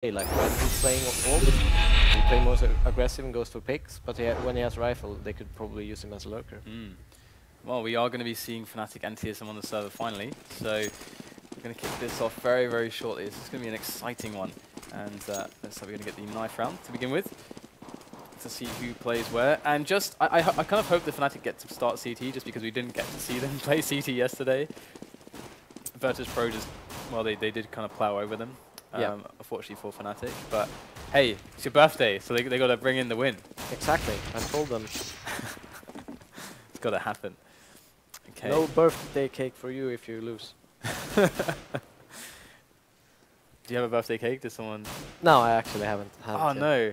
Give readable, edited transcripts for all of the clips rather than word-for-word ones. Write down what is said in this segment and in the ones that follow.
Like when he's playing ult, he plays more aggressive and goes for picks, but when he has rifle, they could probably use him as a lurker. Well, we are going to be seeing Fnatic and TSM on the server finally, so we're going to kick this off very, very shortly. This is going to be an exciting one, and let's hope we're going to get the knife round to begin with to see who plays where. And just, I kind of hope the Fnatic get to start CT just because we didn't get to see them play CT yesterday. Virtus.pro just, well, they did kind of plow over them. Unfortunately for Fnatic, but hey, it's your birthday, so they got to bring in the win. Exactly, I told them. It's got to happen. Okay. No birthday cake for you if you lose. Do you have a birthday cake? Did someone? No, I actually haven't. Oh no.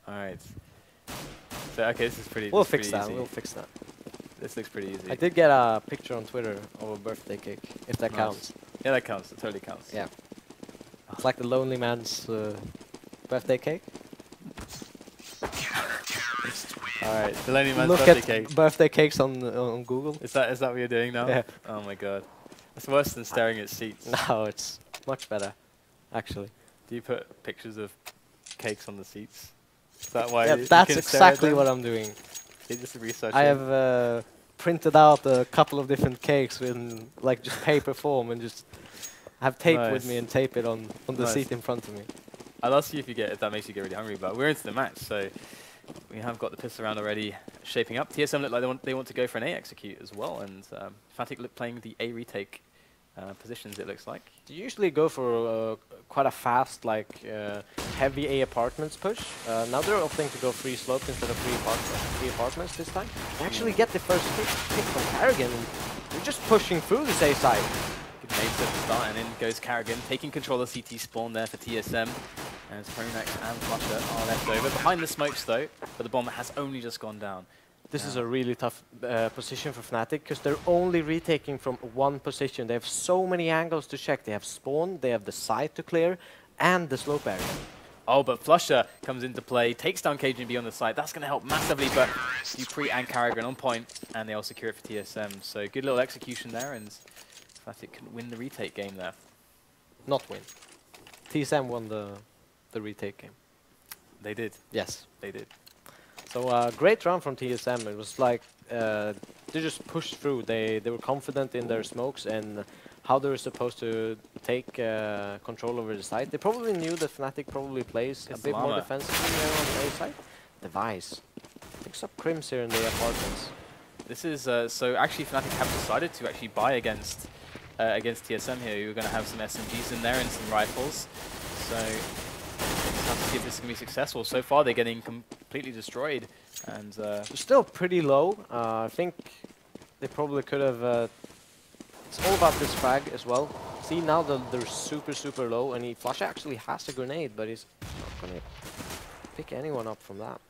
All right. So okay, this is pretty. We'll this is fix pretty that. easy. We'll fix that. This looks pretty easy. I did get a picture on Twitter of a birthday cake, if that counts. Yeah, that counts. It totally counts. Yeah. It's like the lonely man's birthday cake. Alright, the lonely man's Look birthday at cake. birthday cakes on Google. Is that what you're doing now? Yeah. Oh my god. It's worse than staring at seats. No, it's much better, actually. Do you put pictures of cakes on the seats? Is that why? Yeah, you that's can stare at exactly them? what I'm doing. You just research I it. have printed out a couple of different cakes in like just paper form and just have tape with me and tape it on the seat in front of me. I'll see if that makes you get really hungry, but we're into the match, so we have got the pistol round already shaping up. TSM look like they want to go for an A execute as well, and Fnatic look playing the A retake positions, it looks like. They usually go for quite a fast, like heavy A apartments push. Now they're opting to go free slope instead of free apartments this time. They actually get the first pick from karrigan, and they're just pushing through the A side. Good nades at the start, and in goes karrigan, taking control of CT spawn there for TSM. As pronax and flusha are left over. Behind the smokes though, but the bomb has only just gone down. This is a really tough position for Fnatic, because they're only retaking from one position. They have so many angles to check. They have spawn, they have the side to clear, and the slope area. Oh, but flusha comes into play, takes down cajunb on the side. That's going to help massively, but dupreeh and karrigan on point, and they all secure it for TSM. So good little execution there, and Fnatic can win the retake game there. Not win. TSM won the retake game. They did. Yes. They did. So great run from TSM. It was like they just pushed through. They were confident in their smokes and how they were supposed to take control over the site. They probably knew that Fnatic probably plays a bit more defensively here on the A side. Device picks up KRIMZ here in the apartments. This is so actually Fnatic have decided to actually buy against TSM here. You're going to have some SMGs in there and some rifles. So let's have to see if this is going to be successful. So far they're getting completely destroyed, and they're still pretty low. I think they probably could have. It's all about this frag as well. See, now they're super low, and flusha actually has a grenade, but he's not going to pick anyone up from that.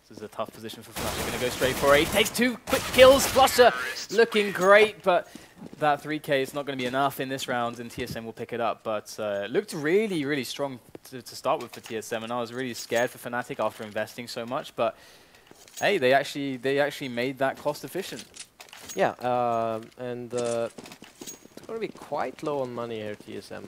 This is a tough position for flusha. Going to go straight for it. He takes 2 quick kills. flusha looking great, but that 3k is not going to be enough in this round, and TSM will pick it up. But looked really strong to start with for TSM, and I was really scared for Fnatic after investing so much. But hey, they actually made that cost efficient. Yeah, and it's going to be quite low on money here, TSM.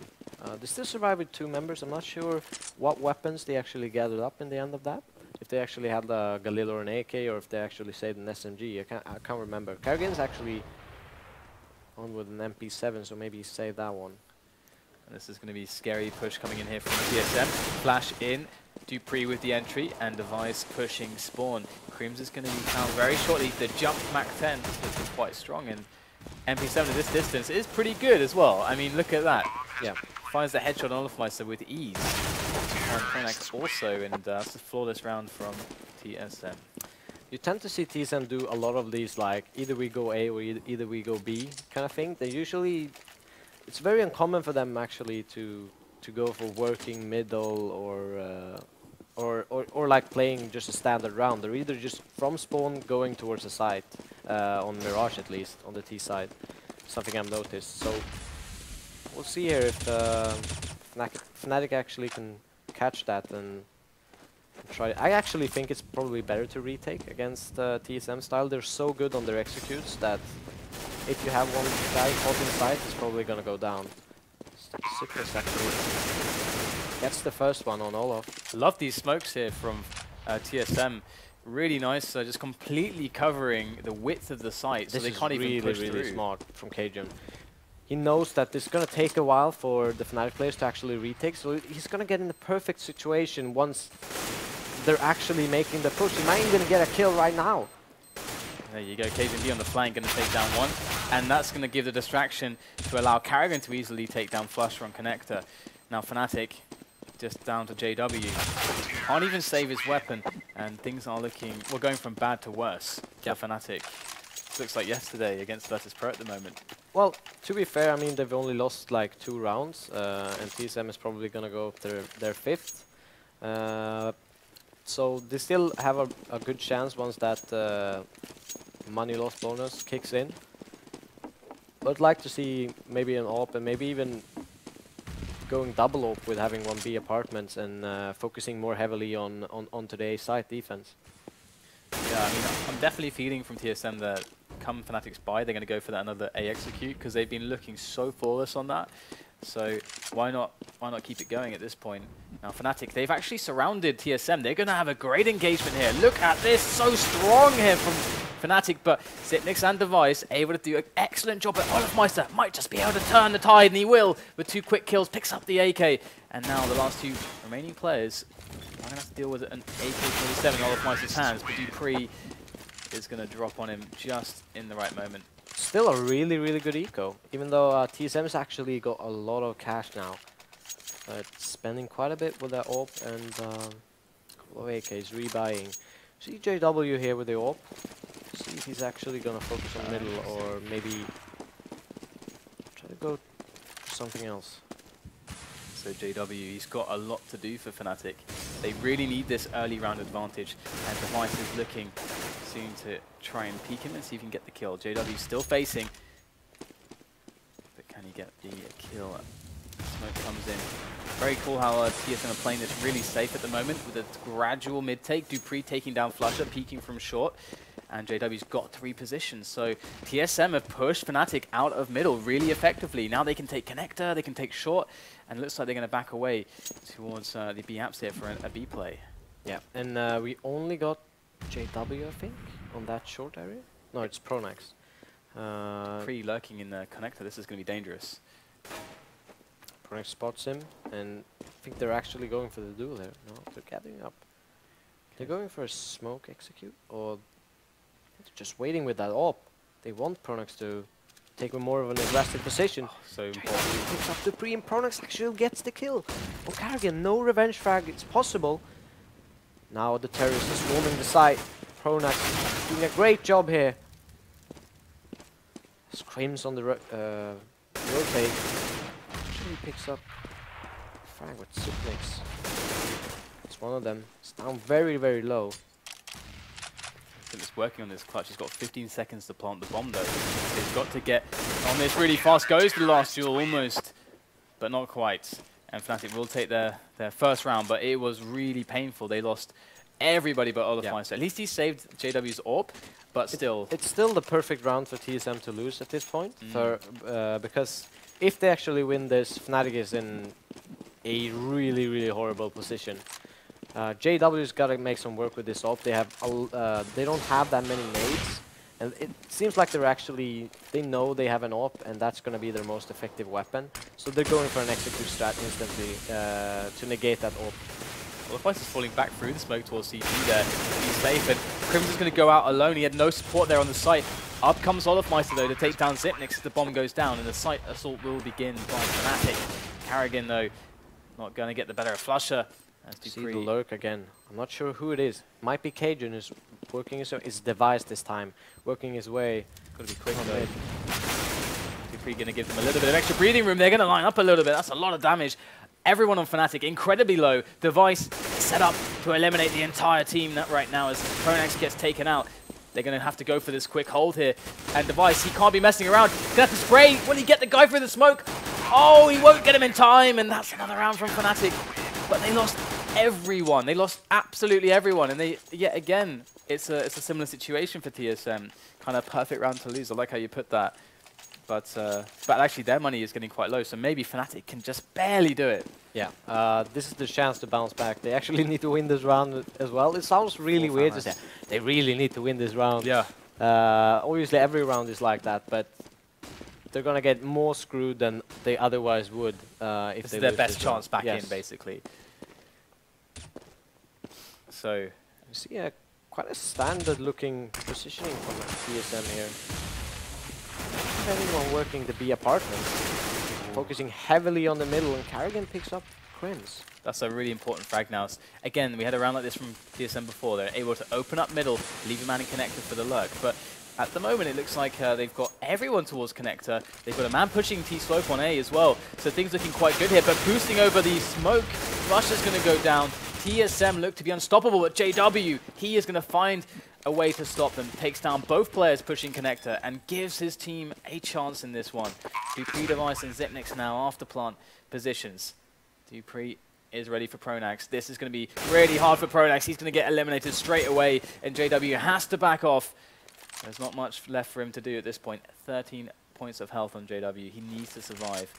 They still survive with 2 members. I'm not sure what weapons they actually gathered up in the end of that. If they actually had a Galil or an AK, or if they actually saved an SMG. I can't remember. karrigan's actually on with an MP7, so maybe he saved that one. And this is going to be scary push coming in here from TSM. Flash in, dupreeh with the entry, and Device pushing spawn. KRIMZ is going to be found very shortly. The jump Mach 10 is quite strong, and MP7 at this distance is pretty good as well. I mean, look at that. Yeah. Finds the headshot on olofmeister with ease. And pronax also, and that's a flawless round from TSM. You tend to see TSM do a lot of these, like either we go A or either we go B kind of thing. They usually, it's very uncommon for them actually to go for working middle or like playing just a standard round. They're either just from spawn going towards the site, on Mirage at least, on the T side. Something I've noticed. So we'll see here if Fnatic actually can catch that and try. I actually think it's probably better to retake against TSM style. They're so good on their executes that if you have one guy caught inside, it's probably gonna go down. Sickness actually gets the first one on Olof. Love these smokes here from TSM. Really nice, just completely covering the width of the site, so they can't even push through. Really smart from Kajun. He knows that it's going to take a while for the Fnatic players to actually retake, so he's going to get in the perfect situation once they're actually making the push. He might even get a kill right now. There you go, cajunb on the flank, going to take down one, and that's going to give the distraction to allow karrigan to easily take down flusha on connector. Now Fnatic just down to JW. Can't even save his weapon, and things are looking, we're going from bad to worse for Fnatic. Looks like yesterday against Virtus.pro at the moment. Well, to be fair, I mean, they've only lost like 2 rounds, and TSM is probably going to go up their 5th. So they still have a good chance once that money loss bonus kicks in. But I'd like to see maybe an AWP and maybe even going double AWP with having 1B apartments and focusing more heavily on today's site defense. Yeah, I mean, I'm definitely feeling from TSM that come Fnatic's buy, they're going to go for that another A execute because they've been looking so flawless on that. So why not keep it going at this point? Now Fnatic, they've actually surrounded TSM. They're going to have a great engagement here. Look at this, so strong here from Fnatic, but Xyp9x and Device able to do an excellent job at olofmeister. Might just be able to turn the tide, and he will with 2 quick kills, picks up the AK. And now the last 2 remaining players are going to have to deal with an AK-47 in olofmeister's hands, but dupreeh is going to drop on him just in the right moment. Still a really, really good eco, even though TSM's actually got a lot of cash now. Spending quite a bit with that AWP and a couple of AKs, rebuying. See JW here with the AWP. See if he's actually going to focus on middle or maybe try to go for something else. So JW, he's got a lot to do for Fnatic. They really need this early round advantage, and Device is looking soon to try and peek him and see if he can get the kill. JW still facing, but can he get the kill? Smoke comes in. Very cool how TSM are playing this really safe at the moment with a gradual mid take. dupreeh taking down flusha, peeking from short, and JW's got 3 positions. So TSM have pushed Fnatic out of middle really effectively. Now they can take connector, they can take short, and it looks like they're going to back away towards the B apps here for a B play. Yeah, and we only got JW, I think, on that short area. No, it's pronax. Pre-lurking in the connector, this is going to be dangerous. pronax spots him, and I think they're actually going for the duel here. No, they're gathering up. They're going for a smoke execute, or they're just waiting with that AWP. They want pronax to take more of an aggressive position. So important. Picks up dupreeh, and pronax actually gets the kill. On karrigan, no revenge frag, it's possible. Now the terrorists are swarming the site. pronax doing a great job here. KRIMZ on the rotate. Actually picks up frag with Xyp9x. It's one of them. It's down very, very low. It's working on this clutch. He's got 15 seconds to plant the bomb though. He's got to get on this really fast. Goes for the last duel almost, but not quite. And Fnatic will take their first round, but it was really painful. They lost everybody but olofmeister. At least he saved JW's AWP, but still. It's still the perfect round for TSM to lose at this point, because if they actually win this, Fnatic is in a really, really horrible position. JW's got to make some work with this AWP. They don't have that many nades, and it seems like they know they have an AWP, and that's going to be their most effective weapon. So they're going for an execute strat instantly to negate that AWP. olofmeister is falling back through the smoke towards CT there. He's safe, and KRIMZ is going to go out alone. He had no support there on the site. Up comes olofmeister though to take down Xyp9x. The bomb goes down, and the site assault will begin by Fnatic. karrigan though, not going to get the better of flusha. See the lurk again. I'm not sure who it is. Might be Kajun who's working his way. It's Device this time, working his way. Gotta be quick though. dupreeh going to give them a little bit of extra breathing room. They're going to line up a little bit. That's a lot of damage. Everyone on Fnatic incredibly low. Device set up to eliminate the entire team right now as pronax gets taken out. They're going to have to go for this quick hold here. And Device, he can't be messing around. He's going to have to spray. Will he get the guy through the smoke? Oh, he won't get him in time. And that's another round from Fnatic. But they lost everyone. They lost absolutely everyone. And yet again, it's a similar situation for TSM. Kind of perfect round to lose. I like how you put that. But actually their money is getting quite low, so maybe Fnatic can just barely do it. Yeah, this is the chance to bounce back. They actually need to win this round as well. It sounds really weird to say. They really need to win this round. Yeah. Obviously, every round is like that, but they're going to get more screwed than they otherwise would if this they is their lose best this chance round. back in, basically. So you see quite a standard-looking positioning from TSM here. Depending on working the B apartment, focusing heavily on the middle, and karrigan picks up KRIMZ. That's a really important frag now. Again, we had a round like this from TSM before. They're able to open up middle, leave a man in connector for the lurk. But at the moment, it looks like they've got everyone towards connector. They've got a man pushing T-slope on A as well. So things looking quite good here. But boosting over the smoke, flusha's going to go down. TSM look to be unstoppable, but JW, he is going to find a way to stop them. Takes down both players pushing connector and gives his team a chance in this one. dupreeh device and Zipnix now after plant positions. dupreeh is ready for pronax. This is going to be really hard for pronax. He's going to get eliminated straight away, and JW has to back off. There's not much left for him to do at this point. 13 points of health on JW. He needs to survive,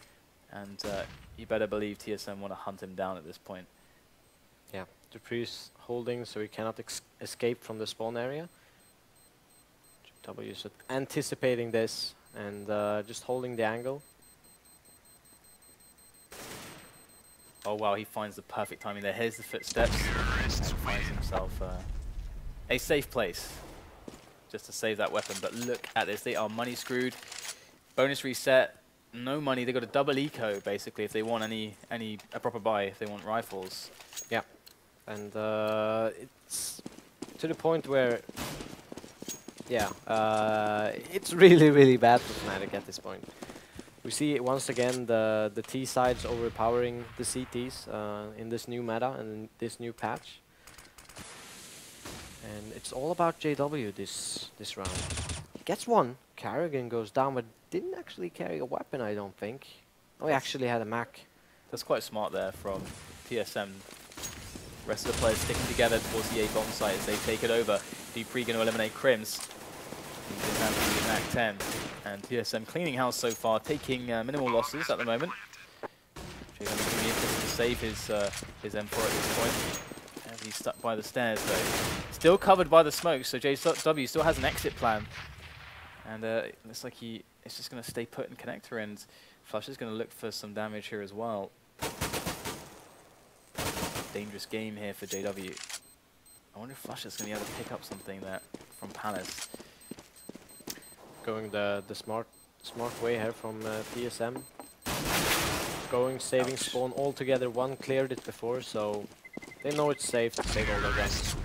and you better believe TSM want to hunt him down at this point. Yeah, dupreeh's holding so he cannot escape from the spawn area. JW is anticipating this and just holding the angle. Oh wow, he finds the perfect timing there. Here's the footsteps and finds himself a safe place just to save that weapon. But look at this, they are money screwed. Bonus reset, no money. They got a double eco basically if they want a proper buy, if they want rifles. Yeah, and it's to the point where, yeah, it's really bad for Fnatic at this point. We see once again the T sides overpowering the CTs in this new meta and in this new patch. And it's all about JW this round. Gets one, karrigan goes down, but didn't actually carry a weapon, I don't think. Oh, he actually had a Mac. That's quite smart there from TSM. Rest of the players sticking together towards the A bomb site as they take it over. dupreeh going to eliminate KRIMZ. He's in hand to the Mac 10. And TSM cleaning house so far, taking minimal losses at the moment. JW going to be interested to save his M4 at this point. As he's stuck by the stairs though. Still covered by the smoke, so JW still has an exit plan. And it looks like he is just going to stay put in connector, and flusha's going to look for some damage here as well. Dangerous game here for JW. I wonder if flusha's going to be able to pick up something there from Palace. Going the smart way here from TSM. Going, saving spawn altogether. One cleared it before, so they know it's safe to save all their guns.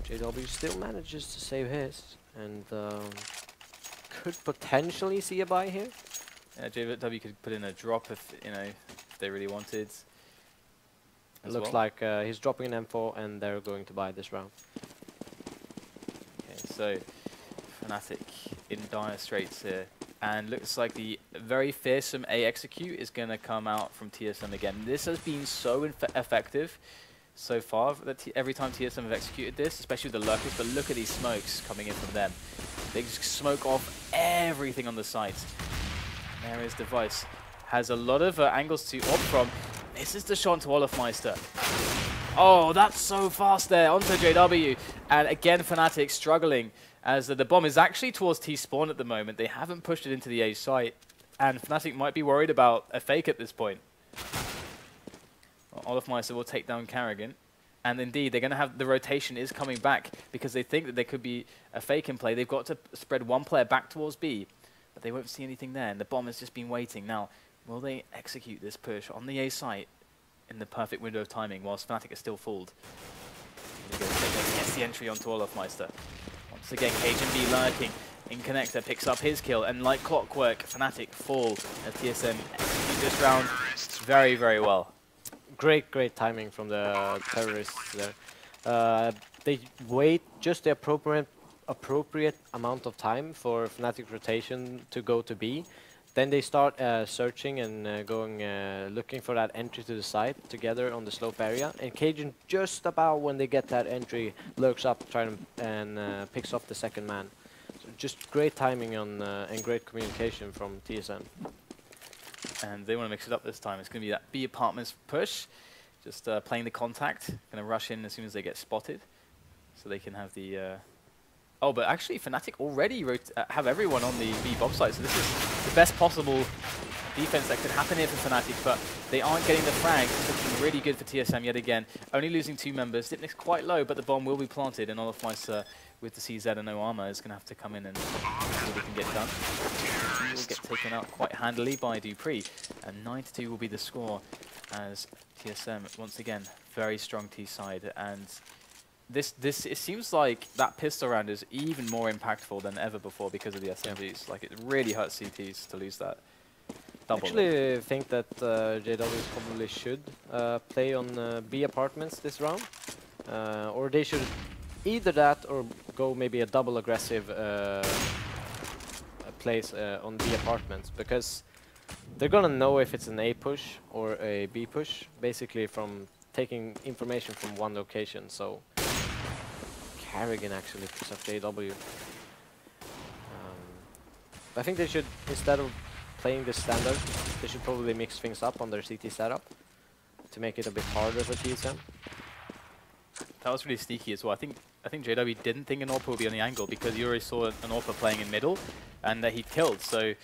JW still manages to save his, and could potentially see a buy here. Yeah, JW could put in a drop if if they really wanted. It looks like he's dropping an M4, and they're going to buy this round. Okay, so Fnatic in dire straits here, and looks like the very fearsome A execute is going to come out from TSM again. This has been so effective so far that every time TSM have executed this, especially with the lurkers, but look at these smokes coming in from them. They just smoke off everything on the site. There is device. Has a lot of angles to opt from. This is the shot to olofmeister. Oh, that's so fast there onto JW. And again, Fnatic struggling as the bomb is actually towards T-spawn at the moment. They haven't pushed it into the A site. And Fnatic might be worried about a fake at this point. Well, olofmeister will take down karrigan. And indeed, they're going to have the rotation is coming back because they think that there could be a fake in play. They've got to spread one player back towards B, but they won't see anything there. And the bomb has just been waiting. Now, will they execute this push on the A site in the perfect window of timing whilst Fnatic is still fooled? Gets the entry onto olofmeister. Once again, cajunb lurking in connector, picks up his kill, and like clockwork, Fnatic fall as TSM execute this round very well. Great timing from the terrorists there. They wait just the appropriate amount of time for Fnatic rotation to go to B. Then they start searching and going looking for that entry to the site together on the slope area. And cajun, just about when they get that entry, lurks up, trying and picks off the second man. So just great timing on and great communication from TSM. And they want to mix it up this time. It's going to be that B apartments push, just playing the contact. Going to rush in as soon as they get spotted, so they can have the. Oh, but actually, Fnatic already have everyone on the B bomb site, so this is the best possible defense that could happen here for Fnatic, but they aren't getting the frags. It's looking really good for TSM yet again. Only losing 2 members. Xyp9x quite low, but the bomb will be planted, and olofmeister with the CZ and no armor is going to have to come in and see what he can get done. He will get taken out quite handily by dupreeh, and 9-2 will be the score as TSM, once again, very strong T side, and this it seems like that pistol round is even more impactful than ever before because of the SMGs. Like, it really hurts CTs to lose that. Actually, I think that JW probably should play on B apartments this round, or they should either that or go maybe a double aggressive place on B apartments, because they're gonna know if it's an A push or a B push, basically from taking information from one location. So karrigan actually picks up JW. I think they should, instead of playing this standard, they should probably mix things up on their CT setup to make it a bit harder for TSM. That was really sneaky as well. I think JW didn't think an AWP would be on the angle because you already saw an AWP playing in middle, and he killed. So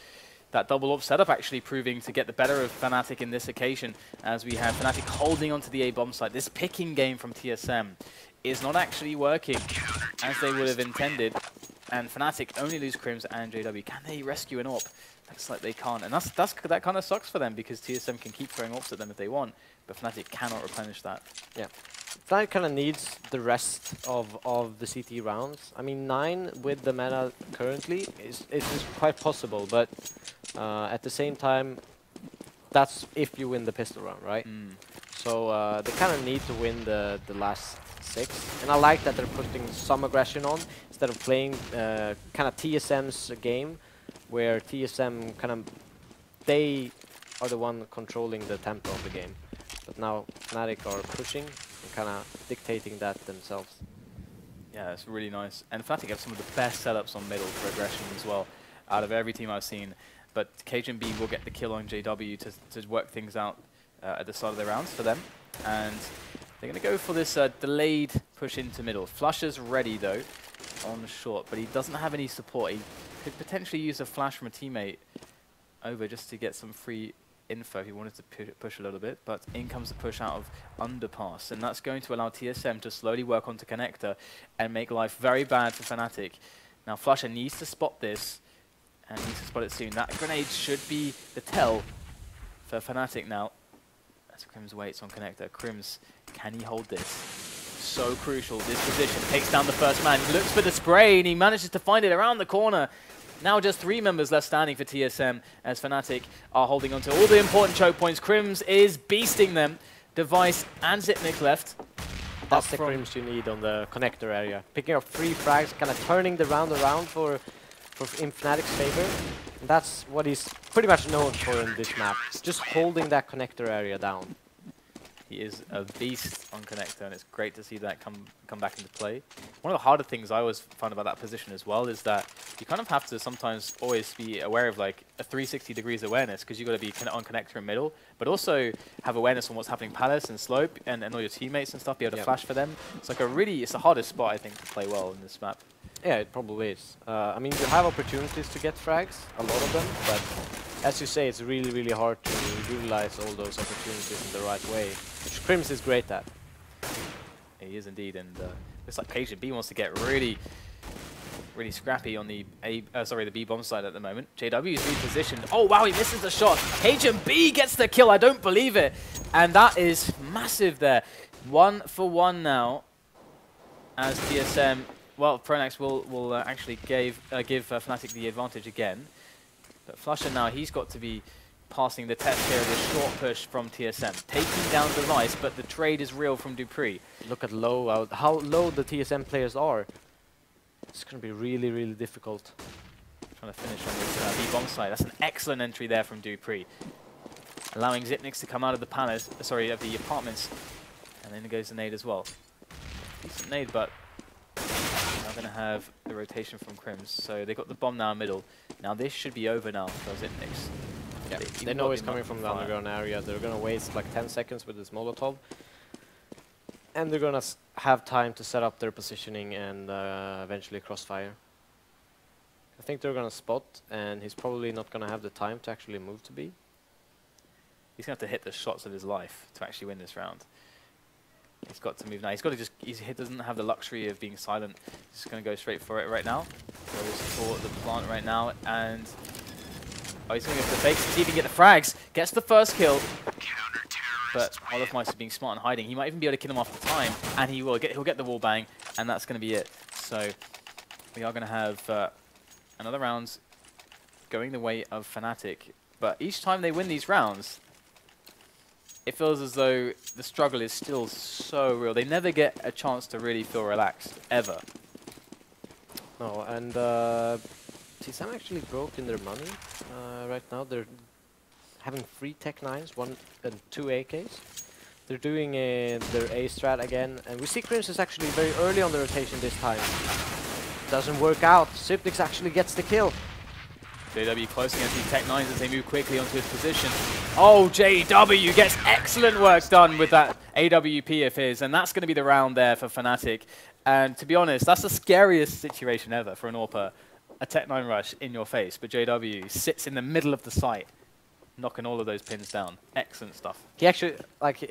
that double AWP setup actually proving to get the better of Fnatic in this occasion, as we have Fnatic holding onto the A bomb site. This picking game from TSM is not actually working as they would have intended, and Fnatic only lose KRIMZ and JW. Can they rescue an AWP? Looks like they can't, and that kind of sucks for them because TSM can keep throwing AWPs at them if they want, but Fnatic cannot replenish that. Yeah, Fnatic kind of needs the rest of the CT rounds. I mean, 9 with the meta currently is quite possible, but at the same time, that's if you win the pistol round, right? So they kind of need to win the last 6, and I like that they're putting some aggression on instead of playing kind of TSM's game, where TSM they are the one controlling the tempo of the game. But now Fnatic are pushing and kind of dictating that themselves. Yeah, it's really nice. And Fnatic have some of the best setups on middle for aggression as well, out of every team I've seen. But cajunb will get the kill on JW to work things out at the start of the rounds for them. And they're going to go for this delayed push into middle. flusha's ready though, on short, but he doesn't have any support. He could potentially use a flash from a teammate over just to get some free info if he wanted to push a little bit, but in comes the push out of underpass, and that's going to allow TSM to slowly work onto connector and make life very bad for Fnatic. Now flusha needs to spot this, and needs to spot it soon. That grenade should be the tell for Fnatic now. As KRIMZ waits on connector. KRIMZ, can he hold this? So crucial, this position. Takes down the first man, he looks for the spray, and he manages to find it around the corner. Now just 3 members left standing for TSM as Fnatic are holding on to all the important choke points. KRIMZ is beasting them. Device and Xyp9x left. That's the KRIMZ you need on the connector area. Picking up 3 frags, kind of turning the round around in Fnatic's favor. And that's what he's pretty much known for in this map. Just holding that connector area down. He is a beast on connector, and it's great to see that come back into play. One of the harder things I always find about that position as well is that you kind of have to sometimes always be aware of like a 360 degrees awareness, because you've got to be on connector in middle, but also have awareness on what's happening palace and slope and all your teammates and stuff, be able to flash for them. It's like it's the hardest spot I think to play well in this map. Yeah, it probably is. I mean, you have opportunities to get frags, a lot of them, but as you say, it's really, really hard to utilize all those opportunities in the right way, which KRIMZ is great at. He is indeed, and looks like cajunb wants to get really scrappy on the the B bomb side at the moment. JW is repositioned. Oh wow, he misses the shot. cajunb gets the kill. I don't believe it, and that is massive there. 1 for 1 now, as TSM. Well, pronax will actually give Fnatic the advantage again. But flusha now, he's got to be passing the test here of the short push from TSM. Taking down Device, but the trade is real from dupreeh. Look at how low the TSM players are. It's going to be really, really difficult. Trying to finish on this B-bomb side. That's an excellent entry there from dupreeh. Allowing Xyp9x to come out of the palace, of the apartments. And then goes the nade as well. Decent nade, but are going to have the rotation from KRIMZ. So they got the bomb now in middle. Now this should be over now for Zinix. Yeah, they know he's coming from the underground area. They're going to waste like 10 seconds with this Molotov. And they're going to have time to set up their positioning and eventually crossfire. I think they're going to spot, and he's probably not going to have the time to actually move to B. He's going to have to hit the shots of his life to actually win this round. He's got to move now. He's got to just, he doesn't have the luxury of being silent. He's just going to go straight for it right now. Goes for the plant right now, and oh, he's going to go for the fakes, see if he can get the frags. Gets the first kill, but olofmeister being smart and hiding. He might even be able to kill him off the time, and he'll get the wall bang, and that's going to be it. So we are going to have another round going the way of Fnatic, but each time they win these rounds, it feels as though the struggle is still so real. They never get a chance to really feel relaxed, ever. No, and TSM actually broke in their money right now. They're having 3 Tech 9s, 1 and 2 AKs. They're doing their A strat again, and we see KRIMZ is actually very early on the rotation this time. Doesn't work out. Sypnix actually gets the kill. JW close against these Tech 9s as they move quickly onto his position. Oh, JW gets excellent work done with that AWP of his, and that's going to be the round there for Fnatic. And to be honest, that's the scariest situation ever for an AWPer. A Tech 9 rush in your face, but JW sits in the middle of the site, knocking all of those pins down. Excellent stuff. He actually, like,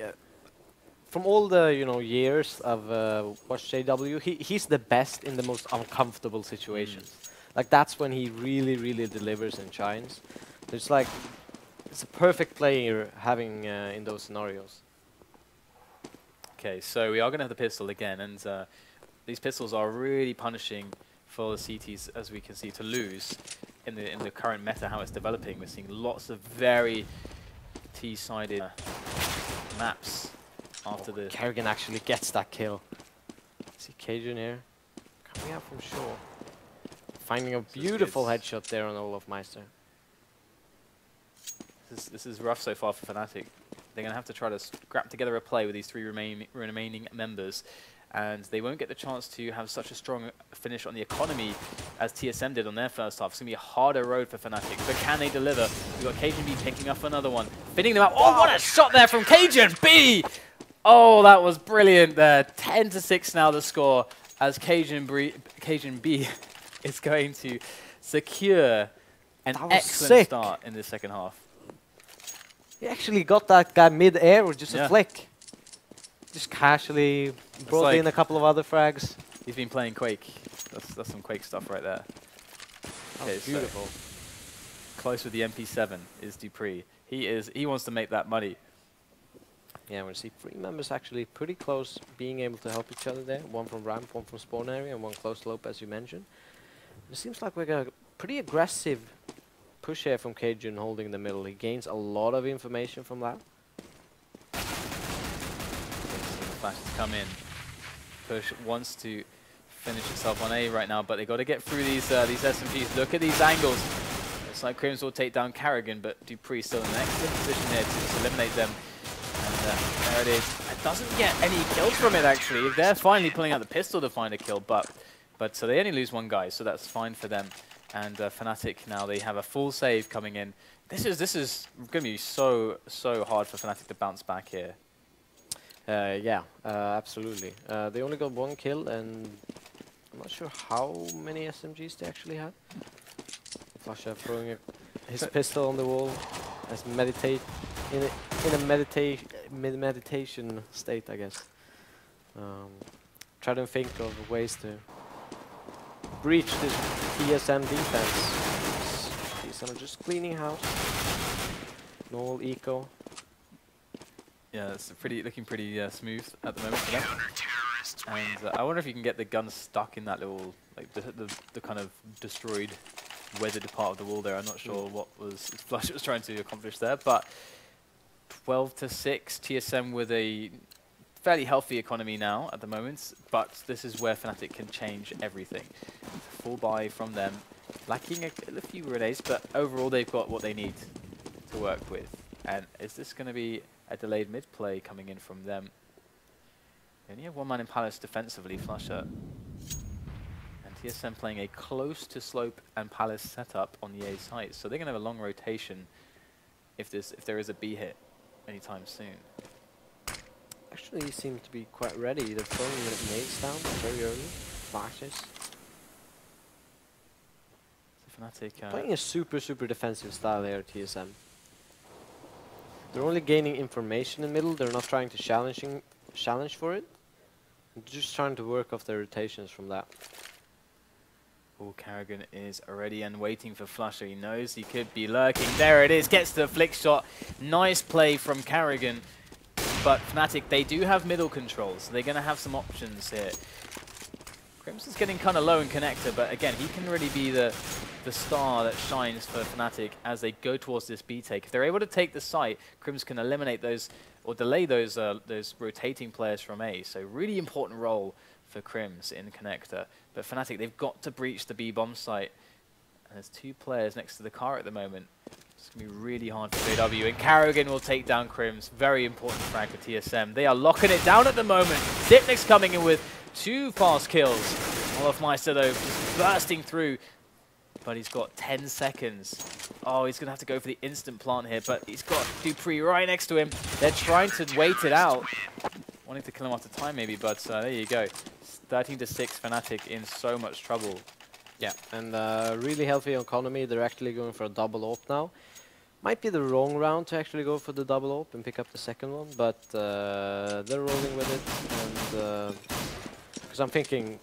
from all the years I've watched JW, he's the best in the most uncomfortable situations. Like, that's when he really, really delivers and shines. It's like, it's a perfect player having in those scenarios. Okay, so we are going to have the pistol again, and these pistols are really punishing for the CTs, as we can see, to lose in the current meta, how it's developing. We're seeing lots of very T-sided maps after the... karrigan actually gets that kill. See Kajbjer here, coming out from shore. Finding a beautiful headshot there on olofmeister. This is rough so far for Fnatic. They're going to have to try to scrap together a play with these 3 remaining members, and they won't get the chance to have such a strong finish on the economy as TSM did on their first half. It's going to be a harder road for Fnatic, but can they deliver? We've got cajunb picking up another one, fitting them out. Oh, what a shot there from cajunb! Oh, that was brilliant there. 10-6 now the score, as cajunb is going to secure an excellent start in the second half. He actually got that guy mid-air with just a flick. Just casually brought like in a couple of other frags. He's been playing Quake. That's some Quake stuff right there. Okay, beautiful. So close with the MP7 is dupreeh. He wants to make that money. Yeah, we see 3 members actually pretty close, being able to help each other there. 1 from ramp, 1 from spawn area, and 1 close slope, as you mentioned. It seems like we got a pretty aggressive push here from Kajbjer holding the middle. He gains a lot of information from that. Flashes come in. Push wants to finish itself on A right now, but they got to get through these SMGs. Look at these angles. It's like KRIMZ will take down karrigan, but dupreeh still in an excellent position here to eliminate them. And there it is. It doesn't get any kills from it actually. They're finally pulling out the pistol to find a kill, but so they only lose 1 guy, so that's fine for them. And Fnatic now, they have a full save coming in. This is going to be so hard for Fnatic to bounce back here. Yeah, absolutely. They only got 1 kill, and I'm not sure how many SMGs they actually had. flusha throwing his pistol on the wall as in a meditation state, I guess. Try to think of ways to breach this TSM defense. TSM just cleaning house. No eco. Yeah, it's looking pretty smooth at the moment for them. And I wonder if you can get the gun stuck in that little, like the kind of destroyed, weathered part of the wall there. I'm not sure what flusha was trying to accomplish there, but 12-6, TSM with a fairly healthy economy now at the moment, but this is where Fnatic can change everything. Full buy from them, lacking a few René's, but overall they've got what they need to work with. And is this going to be a delayed mid play coming in from them? They only have 1 man in Palace defensively, flusha. TSM playing a close to slope and palace setup on the A site, so they're going to have a long rotation if there is a B hit anytime soon. Actually, he seemed to be quite ready. They're throwing the nades down very early. Flashes. So Fnatic playing a super defensive style here at TSM. They're only gaining information in middle. They're not trying to challenge for it. They're just trying to work off their rotations from that. Oh, karrigan is ready and waiting for flusha. He knows he could be lurking. There it is. Gets the flick shot. Nice play from karrigan. But Fnatic, they do have middle control, so they're going to have some options here. KRIMZ is getting kind of low in connector, but again, he can really be the star that shines for Fnatic as they go towards this B take. If they're able to take the site, KRIMZ can eliminate those or delay those rotating players from A. So really important role for KRIMZ in connector. But Fnatic, they've got to breach the B bomb site. And there's 2 players next to the car at the moment. It's going to be really hard for JW, and karrigan will take down KRIMZ. Very important frag for TSM. They are locking it down at the moment. Xyp9x coming in with 2 fast kills. olofmeister, though, just bursting through. But he's got 10 seconds. Oh, he's going to have to go for the instant plant here, but he's got dupreeh right next to him. They're trying to wait it out. Wanting to kill him after time, maybe, but there you go. 13-6, Fnatic in so much trouble. Yeah, and really healthy economy. They're actually going for a double AWP now. Might be the wrong round to actually go for the double AWP and pick up the second one, but they're rolling with it. And because I'm thinking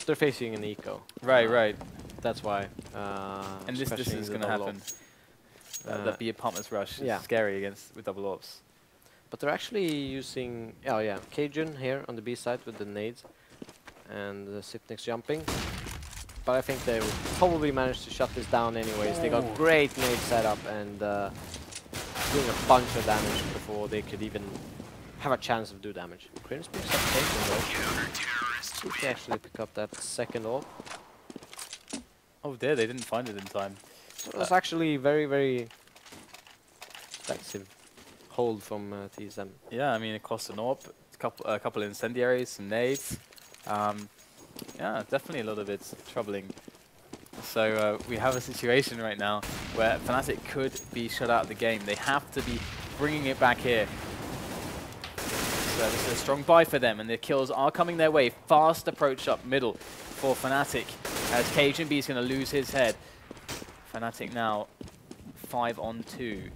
they're facing an eco. Right. That's why. And this is going to happen. That'd be a pumpers rush. Yeah. It's scary with double AWPs. But they're actually using, cajunb here on the B side with the nades and the Xyp9x jumping. But I think they will probably manage to shut this down anyways. They got great nade setup and doing a bunch of damage before they could even have a chance of do damage. KRIMZ picks up cajunb though. See if they actually pick up that second AWP. Oh dear, they didn't find it in time. So it was actually very effective hold from TSM. Yeah, I mean, it cost an AWP, a couple of incendiaries, some nades. Yeah, definitely a lot of it's troubling. So we have a situation right now where Fnatic could be shut out of the game. They have to be bringing it back here. So this is a strong buy for them, and the kills are coming their way. Fast approach up middle for Fnatic, as cajunb is going to lose his head. Fnatic now 5 on 2.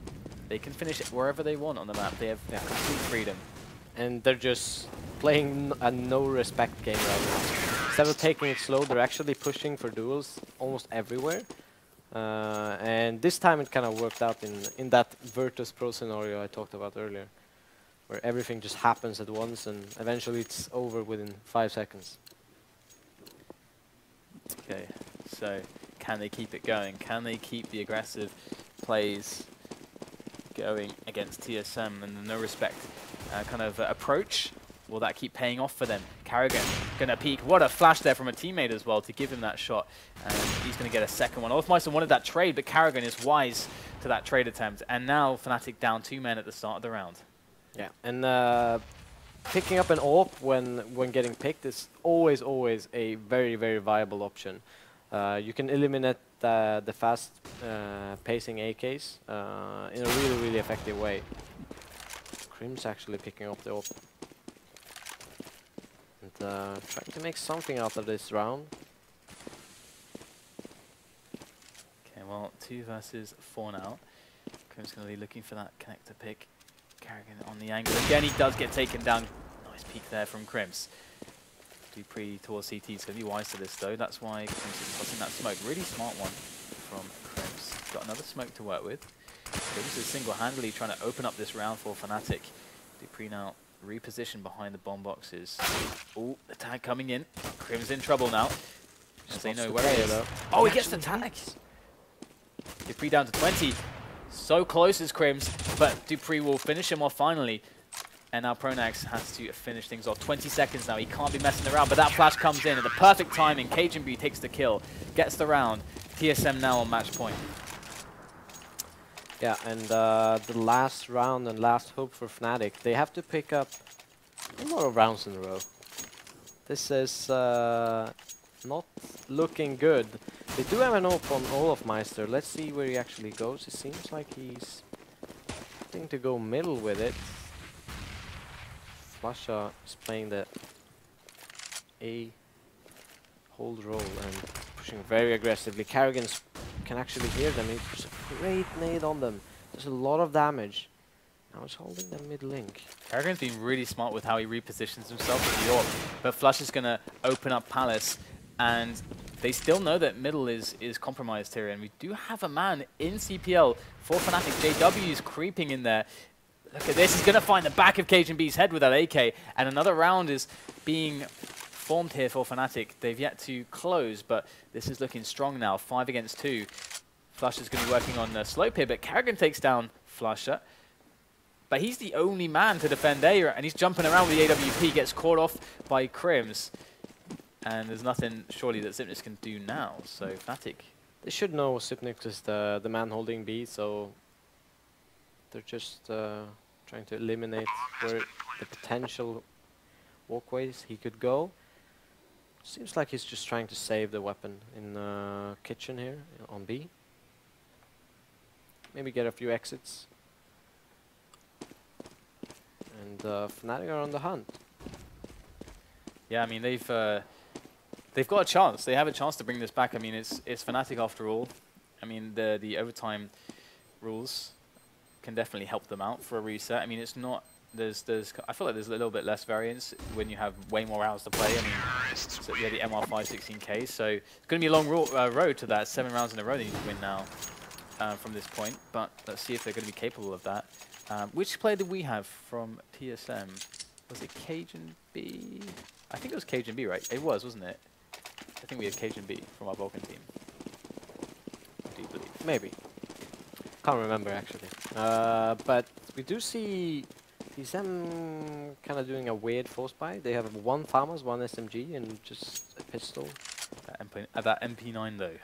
They can finish it wherever they want on the map. They have complete freedom. And they're just playing a no-respect game right now. Instead of taking it slow, they're actually pushing for duels almost everywhere. And this time it kind of worked out in that Virtus.pro scenario I talked about earlier, where everything just happens at once and eventually it's over within 5 seconds. Okay, so can they keep it going? Can they keep the aggressive plays going against TSM and the no respect kind of approach? Will that keep paying off for them? karrigan gonna peek. What a flash there from a teammate as well to give him that shot, and he's gonna get a second one. olofmeister wanted that trade, but karrigan is wise to that trade attempt, and now Fnatic down 2 men at the start of the round. Yeah, and picking up an AWP when getting picked is always a very viable option. You can eliminate the fast pacing AKs in a really effective way. KRIMZ actually picking up the AWP and trying to make something out of this round. Okay, well, 2 versus 4 now. KRIMZ going to be looking for that connector pick. karrigan on the angle again. He does get taken down. Nice peek there from KRIMZ. dupreeh towards CT is going to be wise to this though. That's why KRIMZ is tossing that smoke. Really smart one from KRIMZ. Got another smoke to work with. KRIMZ is single-handedly trying to open up this round for Fnatic. dupreeh now repositioned behind the bomb boxes. Oh, the tag coming in. KRIMZ in trouble now. As they know where he is. Oh, he gets the tag. dupreeh down to 20. So close is KRIMZ, but dupreeh will finish him off finally. And now pronax has to finish things off. 20 seconds now, he can't be messing around, but that flash comes in at the perfect timing. cajunb takes the kill, gets the round. TSM now on match point. Yeah, and the last round and last hope for Fnatic, they have to pick up a lot of rounds in a row. This is not looking good. They do have an open olofmeister. Let's see where he actually goes. It seems like he's trying to go middle with it. flusha is playing the A hold role and pushing very aggressively. karrigan can actually hear them. It's a great nade on them. There's a lot of damage. Now he's holding the mid link. karrigan's been really smart with how he repositions himself with York, but flusha's going to open up Palace, and they still know that middle is compromised here, and we do have a man in CPL for Fnatic. JW is creeping in there. Look at this, he's going to find the back of cajunb's head with that AK, and another round is being formed here for Fnatic. They've yet to close, but this is looking strong now, 5 against 2. flusha's going to be working on the slope here, but karrigan takes down flusha. But he's the only man to defend A, and he's jumping around with the AWP, gets caught off by KRIMZ. And there's nothing, surely, that Xyp9x can do now, so Fnatic. They should know Xyp9x is the man holding B, so they're just trying to eliminate where the potential walkways he could go. Seems like he's just trying to save the weapon in kitchen here on B. Maybe get a few exits. And Fnatic are on the hunt. Yeah, I mean, they've got a chance. They have a chance to bring this back. I mean, it's Fnatic after all. I mean, the overtime rules can definitely help them out for a reset. I mean, it's not. I feel like there's a little bit less variance when you have way more rounds to play. I mean, so yeah, the MR5 16K. So it's going to be a long road to that. 7 rounds in a row they need to win now from this point. But let's see if they're going to be capable of that. Which player did we have from TSM? Was it cajunb? I think it was cajunb, right? It was, wasn't it? I think we had cajunb from our Balkan team. Do you believe? Maybe. Can't remember actually. But we do see TSM kind of doing a weird force buy. They have 1 farmers, 1 SMG, and just a pistol. That MP9 though.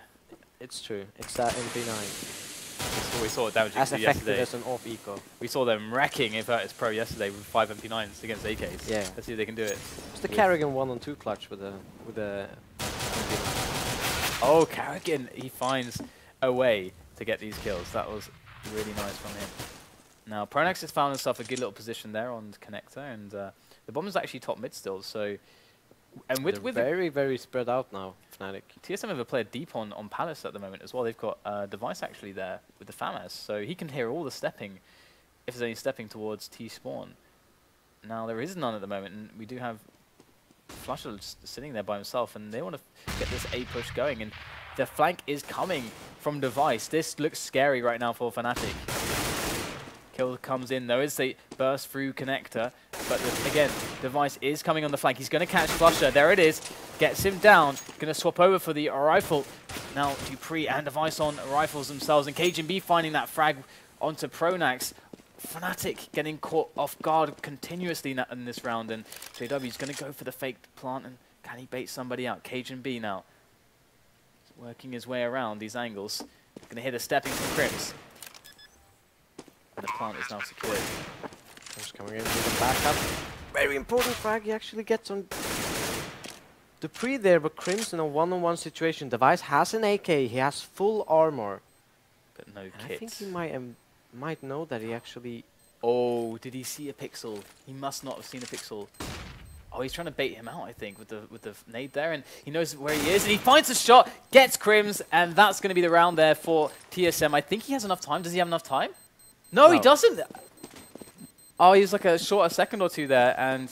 It's true. It's that MP9. We saw it damaging as effective yesterday. as an off eco. We saw them wrecking Virtus.pro yesterday with 5 MP9s against AKs. Yeah. Let's see if they can do it. It's the karrigan 1-on-2 clutch with a Oh, karrigan! He finds a way to get these kills. That was really nice from him. Now, pronax has found himself a good little position there on connector, and the bomber's actually top mid still. So, and with very spread out now, Fnatic. TSM have a player deep on Palace at the moment as well. They've got Device actually there with the FAMAS, so he can hear all the stepping if there's any stepping towards T-spawn. Now, there is none at the moment, and we do have flusha just sitting there by himself, and they want to get this A push going, and the flank is coming from Device. This looks scary right now for Fnatic. Kill comes in, though, as they burst through connector. But again, Device is coming on the flank. He's going to catch flusha. There it is. Gets him down. Going to swap over for the rifle. Now dupreeh and Device on rifles themselves. And cajunb finding that frag onto pronax. Fnatic getting caught off guard continuously in this round. And JW is going to go for the faked plant. And can he bait somebody out? cajunb now. He's working his way around these angles. Going to hit a stepping from KRIMZ. And the plant is now secured. Just coming in with a backup. Very important frag. He actually gets on dupreeh there, but KRIMZ in a 1-on-1 situation. Device has an AK. He has full armor. But no kits. I think he might know that he actually... Oh, did he see a pixel? He must not have seen a pixel. Oh, he's trying to bait him out, I think, with the nade there. And he knows where he is. And he finds a shot, gets KRIMZ, and that's going to be the round there for TSM. I think he has enough time. Does he have enough time? No, he doesn't. Oh, he was like a short second or two there, and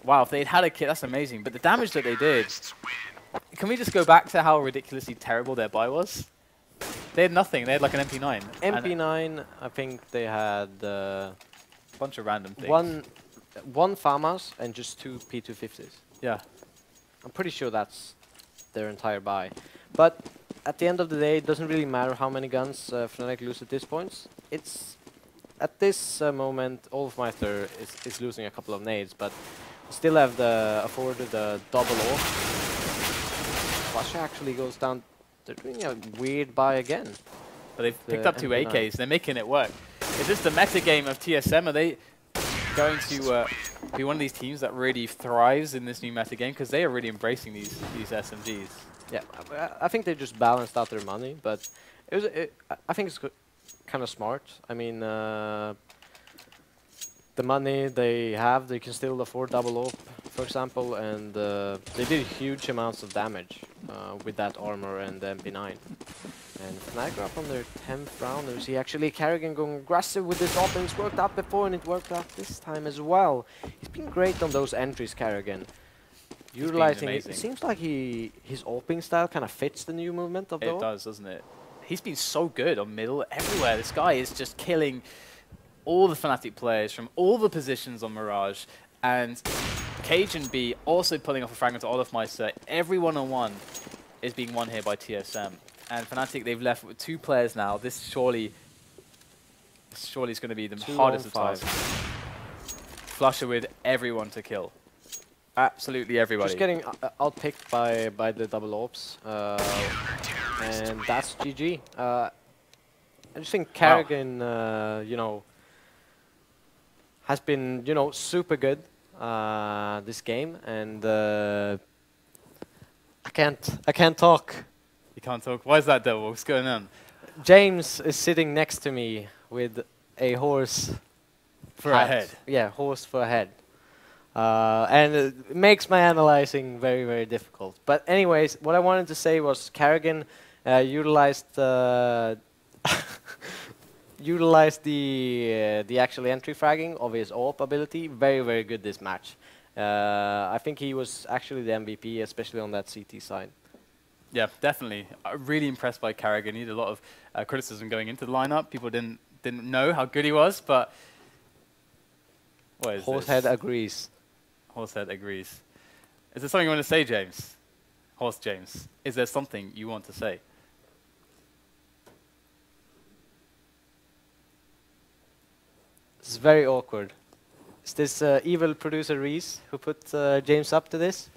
wow, if they'd had a kit, that's amazing. But the damage that they did, can we just go back to how ridiculously terrible their buy was? They had nothing. They had like an MP9. MP9, I think they had a bunch of random things. One FAMAS and just 2 P250s. Yeah. I'm pretty sure that's their entire buy. But at the end of the day, it doesn't really matter how many guns Fnatic lose at this point. It's at this moment, olofmeister is losing a couple of nades, but still have afforded the double off. flusha actually goes down. They're doing a weird buy again. But they've picked up 2 AKs. They're making it work. Is this the meta game of TSM? Are they going to be one of these teams that really thrives in this new meta game because they are really embracing these SMGs. Yeah, I think they just balanced out their money, but I think it's kind of smart. I mean, the money they have, they can still afford double op, for example, and they did huge amounts of damage with that armor and the MP9. And Fnatic are up on their 10th round. We see actually karrigan going aggressive with this op, and it's worked out before, and it worked out this time as well. He's been great on those entries, karrigan. Utilizing it seems like his opening style kind of fits the new movement of the It does, doesn't it? He's been so good on middle everywhere. This guy is just killing all the Fnatic players from all the positions on Mirage, and cajunb also pulling off a fragment to olofmeister. Every one-on-one is being won here by TSM. And Fnatic, they've left with 2 players now. This surely is going to be the hardest of tasks. flusha with everyone to kill. Absolutely everybody. Just getting outpicked by the double ops. And that's GG. I just think karrigan, you know, has been, you know, super good this game, and I can't talk. You can't talk. Why is that, Devil? What's going on? James is sitting next to me with a horse for a head. Yeah, horse for a head. And it makes my analyzing very, very difficult. But anyways, what I wanted to say was karrigan utilized utilized the actual entry fragging of his AWP ability. Very, very good this match. I think he was actually the MVP, especially on that CT side. Yeah, definitely. Really impressed by karrigan. He had a lot of criticism going into the lineup. People didn't know how good he was, but what is Horsehead agrees. Horsehead agrees. Is there something you want to say, James? Horse James. Is there something you want to say? It's very awkward. Is this evil producer Reedtz who put James up to this?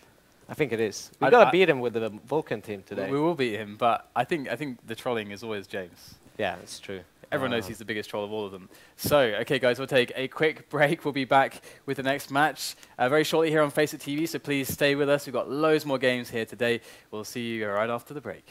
I think it is. We gotta beat him with the Vulcan team today. We will beat him, but I think the trolling is always James. Yeah, it's true. Everyone knows he's the biggest troll of all of them. So, okay, guys, we'll take a quick break. We'll be back with the next match very shortly here on FACEIT TV, so please stay with us. We've got loads more games here today. We'll see you right after the break.